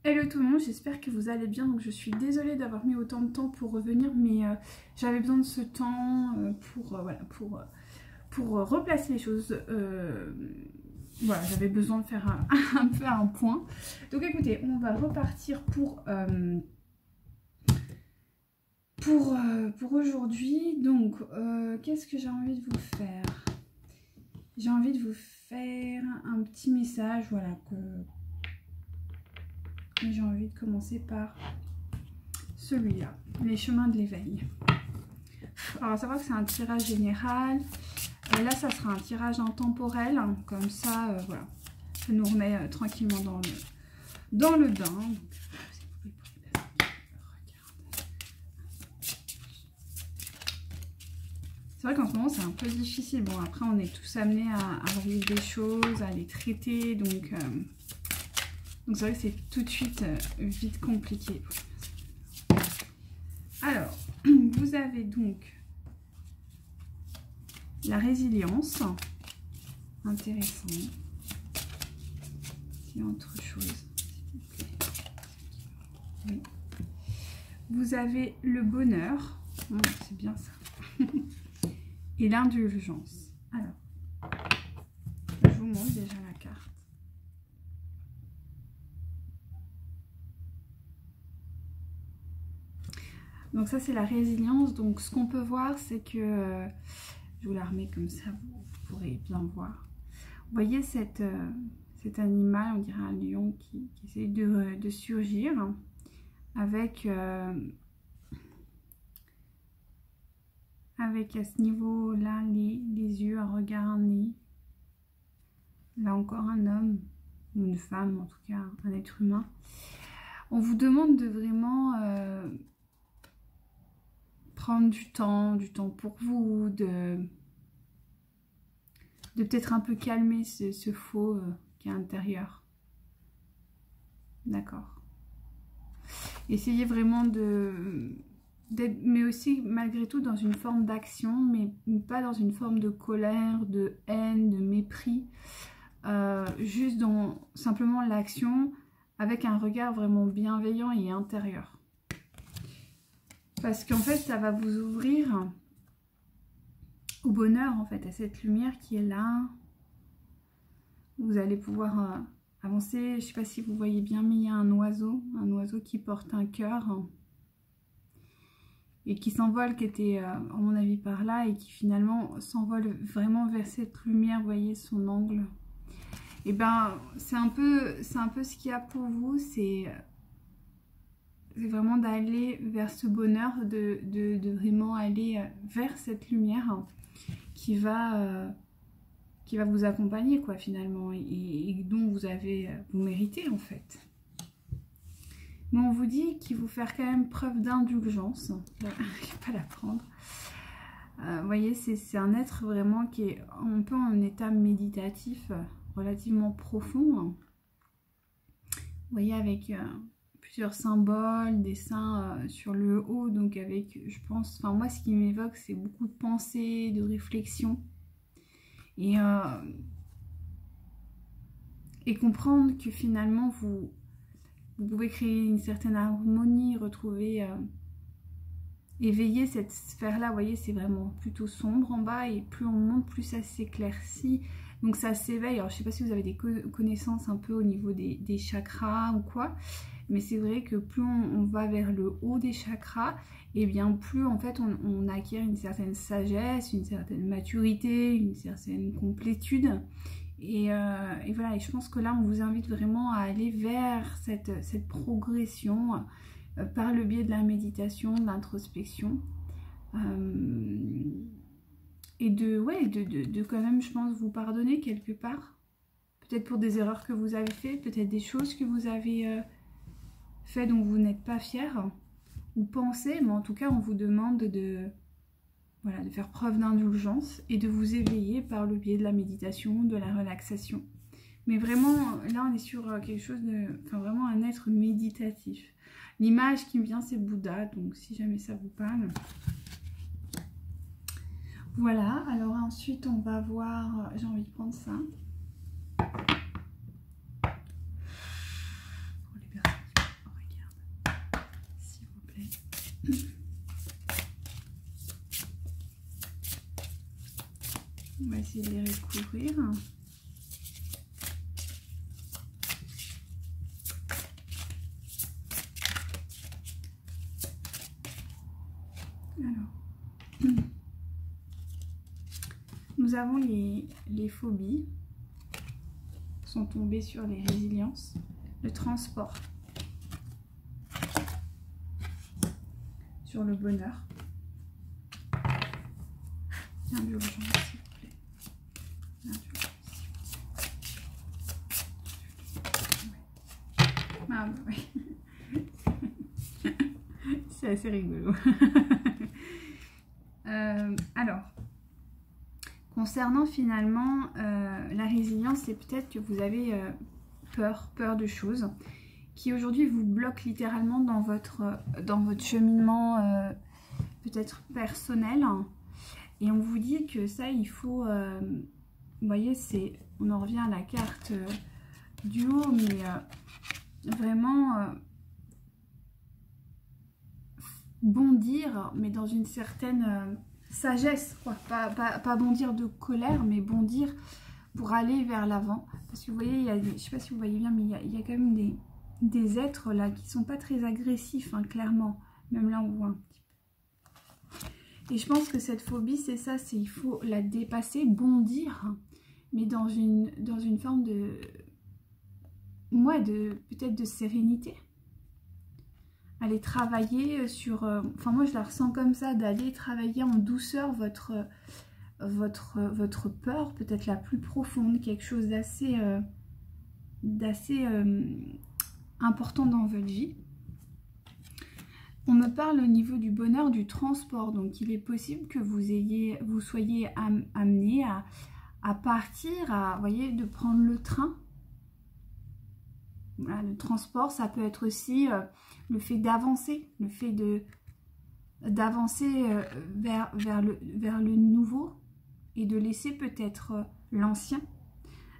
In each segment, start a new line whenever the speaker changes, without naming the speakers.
Hello tout le monde, j'espère que vous allez bien. Donc je suis désolée d'avoir mis autant de temps pour revenir, mais j'avais besoin de ce temps pour replacer les choses. Voilà, j'avais besoin de faire un peu un point. Donc écoutez, on va repartir pour aujourd'hui. Donc qu'est-ce que j'ai envie de vous faire? J'ai envie de vous faire un petit message, voilà, j'ai envie de commencer par celui-là, les chemins de l'éveil. Alors, ça va que c'est un tirage général. Là, ça sera un tirage intemporel. Hein, comme ça, voilà. Ça nous remet tranquillement dans le bain. C'est vrai qu'en ce moment, c'est un peu difficile. Bon, après, on est tous amenés à vivre des choses, à les traiter. Donc c'est vrai que c'est tout de suite vite compliqué. Alors, vous avez donc la résilience. Intéressant. Il y a autre chose. Oui. Vous avez le bonheur. C'est bien ça. Et l'indulgence. Alors, je vous montre déjà la carte. Donc ça, c'est la résilience. Donc ce qu'on peut voir, c'est que... je vous la remets comme ça, vous pourrez bien voir. Vous voyez cet animal, on dirait un lion qui essaie de surgir avec à ce niveau-là les yeux, un regard, un nez. Là encore un homme ou une femme, en tout cas un être humain. On vous demande de vraiment prendre du temps pour vous, de peut-être un peu calmer ce faux qui est à l'intérieur. D'accord. Essayez vraiment d'être, mais aussi malgré tout dans une forme d'action, mais pas dans une forme de colère, de haine, de mépris. Juste dans simplement l'action avec un regard vraiment bienveillant et intérieur. Parce qu'en fait, ça va vous ouvrir au bonheur, en fait, à cette lumière qui est là. Vous allez pouvoir avancer. Je ne sais pas si vous voyez bien, mais il y a un oiseau qui porte un cœur et qui s'envole, qui était, à mon avis, par là et qui finalement s'envole vraiment vers cette lumière. Vous voyez son angle. Et ben, c'est un peu ce qu'il y a pour vous. C'est vraiment d'aller vers ce bonheur, de vraiment aller vers cette lumière qui va vous accompagner, quoi, finalement, et dont vous méritez, en fait. Mais on vous dit qu'il faut faire quand même preuve d'indulgence. Je ne vais pas la prendre. Vous voyez, c'est un être vraiment qui est un peu en état méditatif, relativement profond. Vous voyez, avec plusieurs symboles, des seins sur le haut, donc avec, je pense, enfin moi ce qui m'évoque, c'est beaucoup de pensée, de réflexion. Et comprendre que finalement vous pouvez créer une certaine harmonie, retrouver, éveiller cette sphère-là. Vous voyez, c'est vraiment plutôt sombre en bas et plus on monte, plus ça s'éclaircit. Donc ça s'éveille. Alors je ne sais pas si vous avez des connaissances un peu au niveau des chakras ou quoi, mais c'est vrai que plus on va vers le haut des chakras, et bien plus en fait on acquiert une certaine sagesse, une certaine maturité, une certaine complétude. Et voilà, et je pense que là on vous invite vraiment à aller vers cette progression par le biais de la méditation, de l'introspection. Et de quand même, je pense, vous pardonner quelque part. Peut-être pour des erreurs que vous avez faites, peut-être des choses que vous avez fait dont vous n'êtes pas fier ou pensez, mais en tout cas, on vous demande de faire preuve d'indulgence et de vous éveiller par le biais de la méditation, de la relaxation. Mais vraiment, là, on est sur quelque chose de... Enfin, vraiment un être méditatif. L'image qui me vient, c'est Bouddha, donc si jamais ça vous parle. Voilà, alors ensuite, on va voir... J'ai envie de prendre ça. Pour les personnes On va essayer de les recouvrir. Alors, nous avons les phobies, sont tombées sur les résiliences, le transport, sur le bonheur, l'indulgence, s'il vous plaît, l'indulgence. Ah bah oui, c'est assez rigolo. Alors, concernant finalement la résilience, c'est peut-être que vous avez peur de choses qui aujourd'hui vous bloquent littéralement dans votre cheminement peut-être personnel. Et on vous dit que ça, il faut, vous voyez, on en revient à la carte du haut, mais vraiment bondir, mais dans une certaine sagesse, quoi. Pas bondir de colère, mais bondir pour aller vers l'avant. Parce que vous voyez, je ne sais pas si vous voyez bien, mais il y a quand même des êtres là qui sont pas très agressifs, hein, clairement. Même là, on voit un petit peu. Et je pense que cette phobie, c'est ça, il faut la dépasser, bondir, mais dans une forme de... ouais, peut-être de sérénité. Aller travailler sur... enfin, moi, je la ressens comme ça, d'aller travailler en douceur votre peur, peut-être la plus profonde, quelque chose d'assez important dans votre vie. On me parle au niveau du bonheur du transport, donc il est possible que vous soyez amené à partir, vous voyez, de prendre le train. Voilà, le transport, ça peut être aussi le fait d'avancer, le fait d'avancer vers le nouveau et de laisser peut-être l'ancien,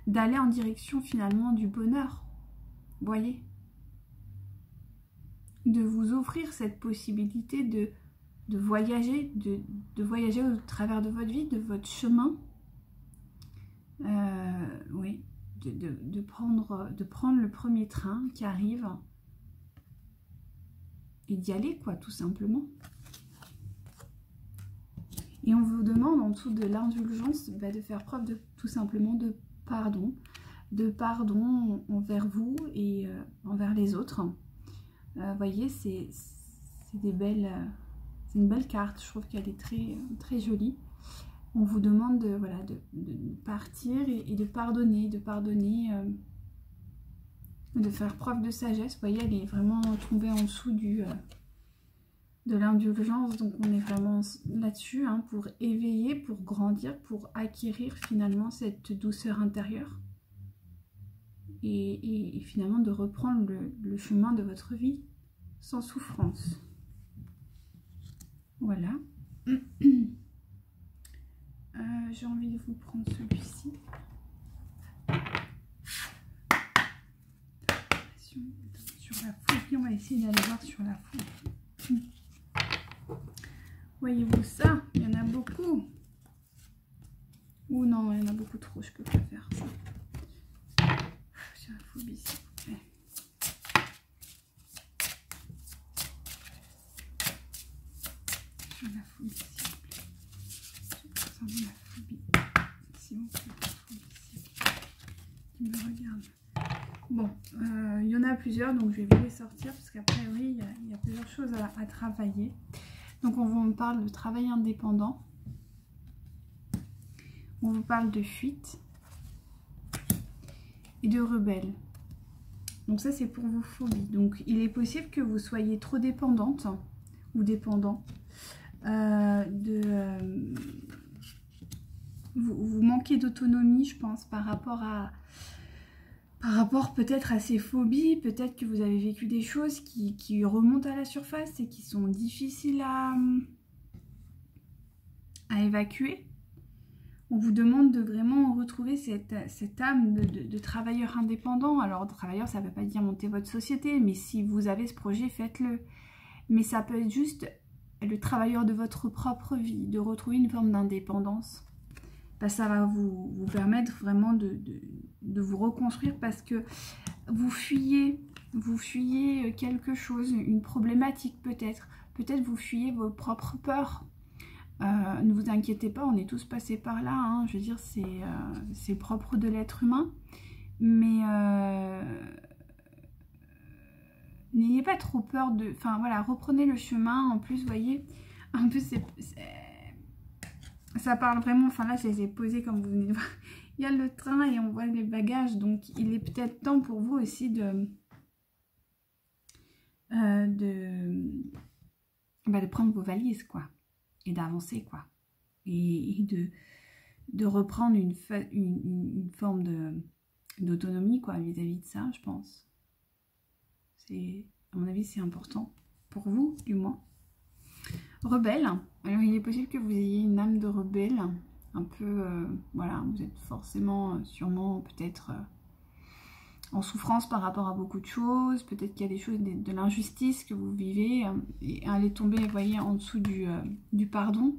d'aller en direction finalement du bonheur, vous voyez, de vous offrir cette possibilité de voyager, de voyager au travers de votre vie, de votre chemin, oui. De prendre le premier train qui arrive et d'y aller, quoi, tout simplement. Et on vous demande en dessous de l'indulgence de faire preuve tout simplement de pardon envers vous et envers les autres. Vous voyez, c'est une belle carte, je trouve qu'elle est très, très jolie. On vous demande de partir et de pardonner, de faire preuve de sagesse. Vous voyez, elle est vraiment tombée en dessous de l'indulgence, donc on est vraiment là-dessus, hein, pour éveiller, pour grandir, pour acquérir finalement cette douceur intérieure et finalement de reprendre le chemin de votre vie sans souffrance. Voilà. J'ai envie de vous prendre celui-ci. Sur la phobie, on va essayer d'aller voir sur la phobie. Voyez-vous ça? Il y en a beaucoup. Ou non, il y en a beaucoup trop, je peux pas faire ça. Sur la phobie, s'il vous plaît. Sur la phobie, s'il vous plaît. Sur la phobie, s'il vous plaît. Qui me regarde. Bon, il y en a plusieurs, donc je vais vous les sortir parce qu'après, oui, il y a plusieurs choses à travailler. Donc on vous parle de travail indépendant. On vous parle de fuite et de rebelle. Donc ça, c'est pour vos phobies. Donc il est possible que vous soyez trop dépendante ou dépendant. Vous manquez d'autonomie, je pense, par rapport peut-être à ces phobies. Peut-être que vous avez vécu des choses qui remontent à la surface et qui sont difficiles à évacuer. On vous demande de vraiment retrouver cette âme de travailleur indépendant. Alors, travailleur, ça ne veut pas dire monter votre société, mais si vous avez ce projet, faites-le. mais ça peut être juste le travailleur de votre propre vie, de retrouver une forme d'indépendance. Ça va vous permettre vraiment de vous reconstruire parce que vous fuyez quelque chose, une problématique peut-être. Peut-être vous fuyez vos propres peurs. Ne vous inquiétez pas, on est tous passés par là, hein. Je veux dire, c'est propre de l'être humain. Mais n'ayez pas trop peur de... Enfin voilà, reprenez le chemin. En plus, vous voyez, en plus ça parle vraiment... Enfin là, je les ai posés comme vous venez de voir. Il y a le train et on voit les bagages. Donc, il est peut-être temps pour vous aussi de prendre vos valises, quoi. Et d'avancer, quoi. Et de reprendre une forme d'autonomie, quoi, vis-à-vis de ça, je pense. À mon avis, c'est important. Pour vous, du moins. Rebelle. Alors, il est possible que vous ayez une âme de rebelle. Un peu, voilà, vous êtes forcément, sûrement, peut-être en souffrance par rapport à beaucoup de choses. Peut-être qu'il y a des choses, de l'injustice que vous vivez. Et elle est tombée, vous voyez, en dessous du pardon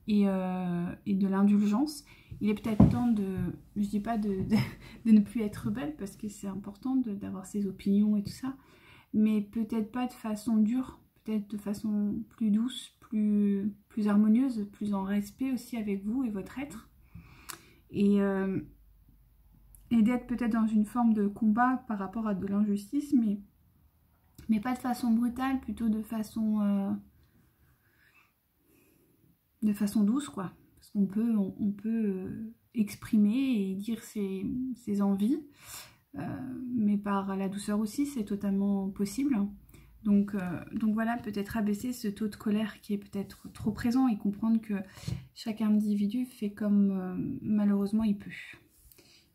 et de l'indulgence. Il est peut-être temps de, je dis pas de ne plus être rebelle, parce que c'est important d'avoir ses opinions et tout ça, mais peut-être pas de façon dure, peut-être de façon plus douce, plus harmonieuse, plus en respect aussi avec vous et votre être. Et d'être peut-être dans une forme de combat par rapport à de l'injustice, mais pas de façon brutale, plutôt de façon douce, quoi. Parce qu'on peut exprimer et dire ses envies, mais par la douceur aussi, c'est totalement possible. Donc voilà, peut-être abaisser ce taux de colère qui est peut-être trop présent et comprendre que chaque individu fait comme malheureusement il peut.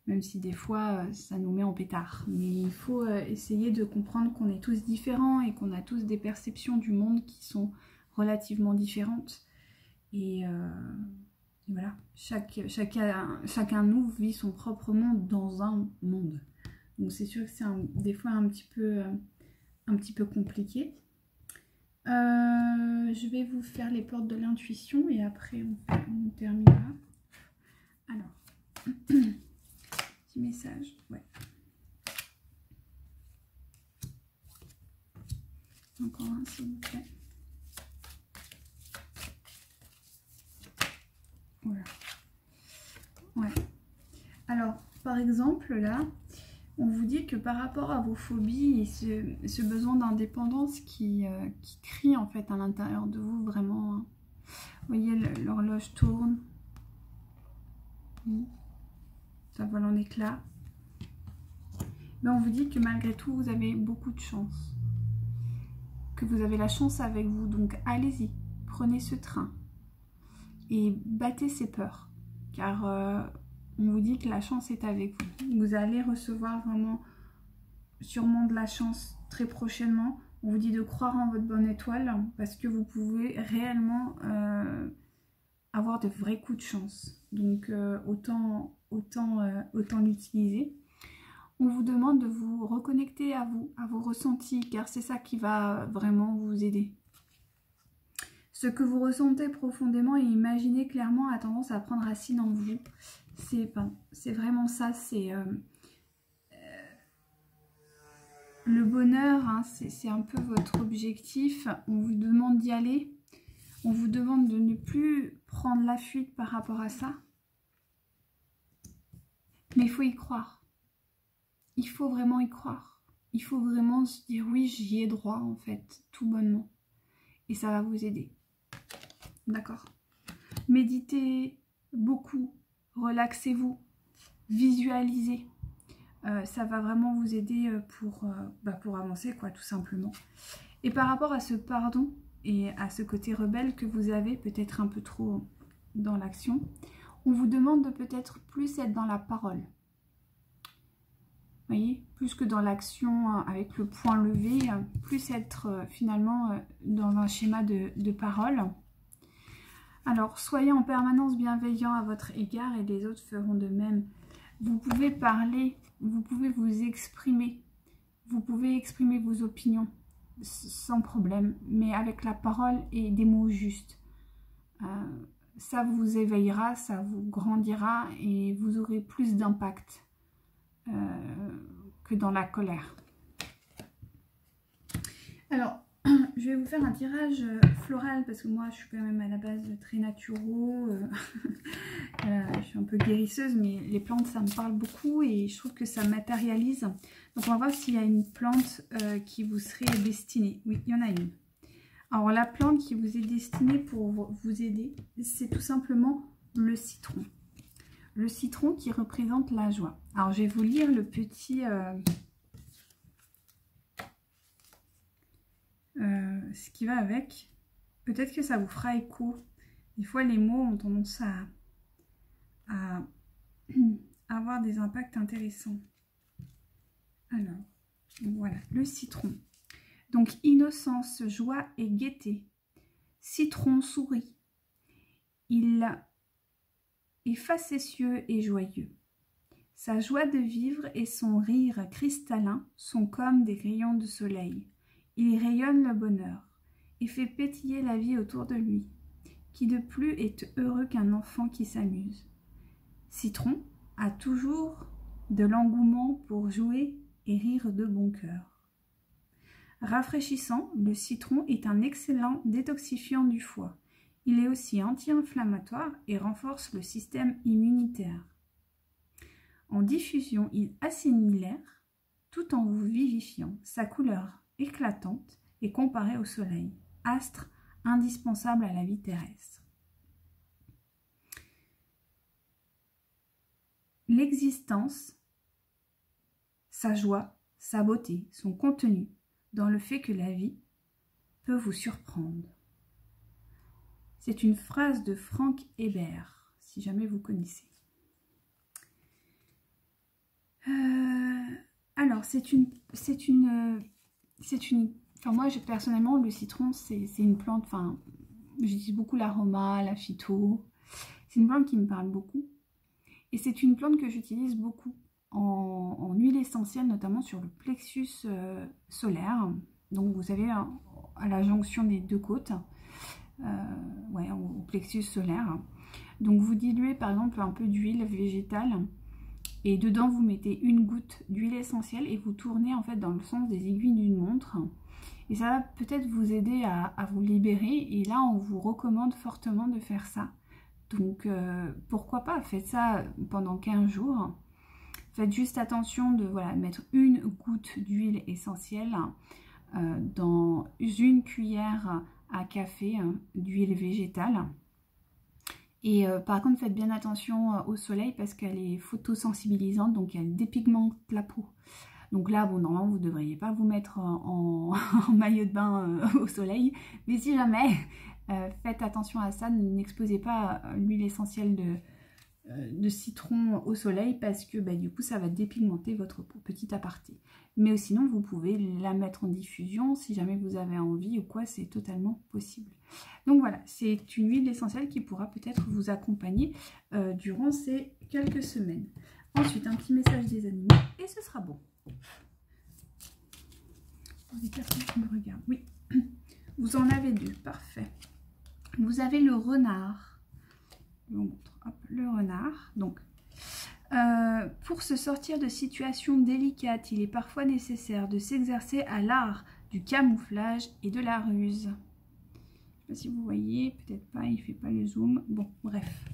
Même si des fois ça nous met en pétard. Mais il faut essayer de comprendre qu'on est tous différents et qu'on a tous des perceptions du monde qui sont relativement différentes. Et voilà, chacun de nous vit son propre monde dans un monde. Donc c'est sûr que c'est des fois un petit peu compliqué. Je vais vous faire les portes de l'intuition et après on terminera. Alors, petit message, ouais. Encore un s'il vous plaît. Voilà. Ouais. Alors, par exemple, là, on vous dit que par rapport à vos phobies et ce besoin d'indépendance qui crie en fait à l'intérieur de vous, vraiment, hein. Vous voyez, l'horloge tourne. Ça vole en éclats. Mais on vous dit que malgré tout, vous avez beaucoup de chance. Que vous avez la chance avec vous. Donc, allez-y, prenez ce train. Et battez ces peurs. Car on vous dit que la chance est avec vous. Vous allez recevoir vraiment, sûrement de la chance très prochainement. On vous dit de croire en votre bonne étoile parce que vous pouvez réellement avoir de vrais coups de chance. Donc autant l'utiliser. On vous demande de vous reconnecter à vous, à vos ressentis, car c'est ça qui va vraiment vous aider. Ce que vous ressentez profondément et imaginez clairement a tendance à prendre racine en vous. C'est vraiment ça, c'est le bonheur, hein, c'est un peu votre objectif. On vous demande d'y aller. On vous demande de ne plus prendre la fuite par rapport à ça. Mais il faut y croire. Il faut vraiment y croire. Il faut vraiment se dire oui, j'y ai droit en fait, tout bonnement. Et ça va vous aider. D'accord? Méditez beaucoup, relaxez-vous, visualisez. Ça va vraiment vous aider pour avancer, quoi, tout simplement. Et par rapport à ce pardon et à ce côté rebelle que vous avez, peut-être un peu trop dans l'action, on vous demande de peut-être plus être dans la parole. Vous voyez, plus que dans l'action avec le poing levé, plus être finalement dans un schéma de parole. Alors, soyez en permanence bienveillant à votre égard et les autres feront de même. Vous pouvez parler, vous pouvez vous exprimer vos opinions. sans problème, mais avec la parole et des mots justes. Ça vous éveillera, ça vous grandira et vous aurez plus d'impact que dans la colère. Alors, je vais vous faire un tirage floral parce que moi je suis quand même à la base très naturo, je suis un peu guérisseuse, mais les plantes ça me parle beaucoup et je trouve que ça matérialise. Donc on va voir s'il y a une plante qui vous serait destinée. Oui, il y en a une. Alors la plante qui vous est destinée pour vous aider, c'est tout simplement le citron. Le citron qui représente la joie. Alors je vais vous lire le petit... ce qui va avec. Peut-être que ça vous fera écho. Des fois les mots ont tendance à avoir des impacts intéressants. Alors, voilà, le citron. Donc, innocence, joie et gaieté. Citron sourit. Il est facétieux et joyeux. Sa joie de vivre et son rire cristallin sont comme des rayons de soleil. Il rayonne le bonheur et fait pétiller la vie autour de lui. Qui de plus est heureux qu'un enfant qui s'amuse? Citron a toujours de l'engouement pour jouer et rire de bon cœur. Rafraîchissant, le citron est un excellent détoxifiant du foie. Il est aussi anti-inflammatoire et renforce le système immunitaire. En diffusion, il assainit l'air tout en vous vivifiant. Sa couleur éclatante est comparée au soleil, astre indispensable à la vie terrestre. L'existence, sa joie, sa beauté sont contenues dans le fait que la vie peut vous surprendre. C'est une phrase de Frank Hébert, si jamais vous connaissez. Alors, enfin moi, personnellement, le citron, c'est une plante, enfin, j'utilise beaucoup l'aroma, la phyto. C'est une plante qui me parle beaucoup. Et c'est une plante que j'utilise beaucoup en huile essentielle, notamment sur le plexus solaire. Donc, vous savez, à la jonction des deux côtes, ouais, au plexus solaire. Donc, vous diluez, par exemple, un peu d'huile végétale. Et dedans, vous mettez une goutte d'huile essentielle et vous tournez en fait dans le sens des aiguilles d'une montre. Et ça va peut-être vous aider à vous libérer. Et là, on vous recommande fortement de faire ça. Donc, pourquoi pas, faites ça pendant 15 jours. Faites juste attention de mettre une goutte d'huile essentielle dans une cuillère à café d'huile végétale. Et par contre, faites bien attention au soleil parce qu'elle est photosensibilisante, donc elle dépigmente la peau. Donc là, bon, normalement, vous ne devriez pas vous mettre en maillot de bain au soleil. Mais si jamais, faites attention à ça, n'exposez pas l'huile essentielle de citron au soleil parce que du coup, ça va dépigmenter votre peau, petit aparté. Mais sinon, vous pouvez la mettre en diffusion si jamais vous avez envie ou quoi, c'est totalement possible. Donc voilà, c'est une huile essentielle qui pourra peut-être vous accompagner durant ces quelques semaines. Ensuite, un petit message des animaux et ce sera bon. Les personnes qui me regardent, oui. Vous en avez deux, parfait. Vous avez le renard. Je vous montre, hop, le renard. Donc, pour se sortir de situations délicates, il est parfois nécessaire de s'exercer à l'art du camouflage et de la ruse. Je ne sais pas si vous voyez, peut-être pas, il ne fait pas le zoom. Bon, bref,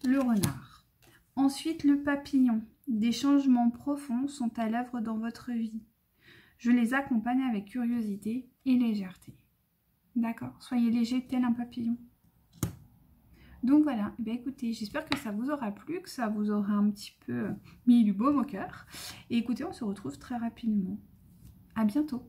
le renard. Ensuite, le papillon. Des changements profonds sont à l'œuvre dans votre vie. Je les accompagne avec curiosité et légèreté. D'accord, soyez léger tel un papillon. Donc voilà, écoutez, j'espère que ça vous aura plu, que ça vous aura un petit peu mis du baume au cœur. Et écoutez, on se retrouve très rapidement. À bientôt.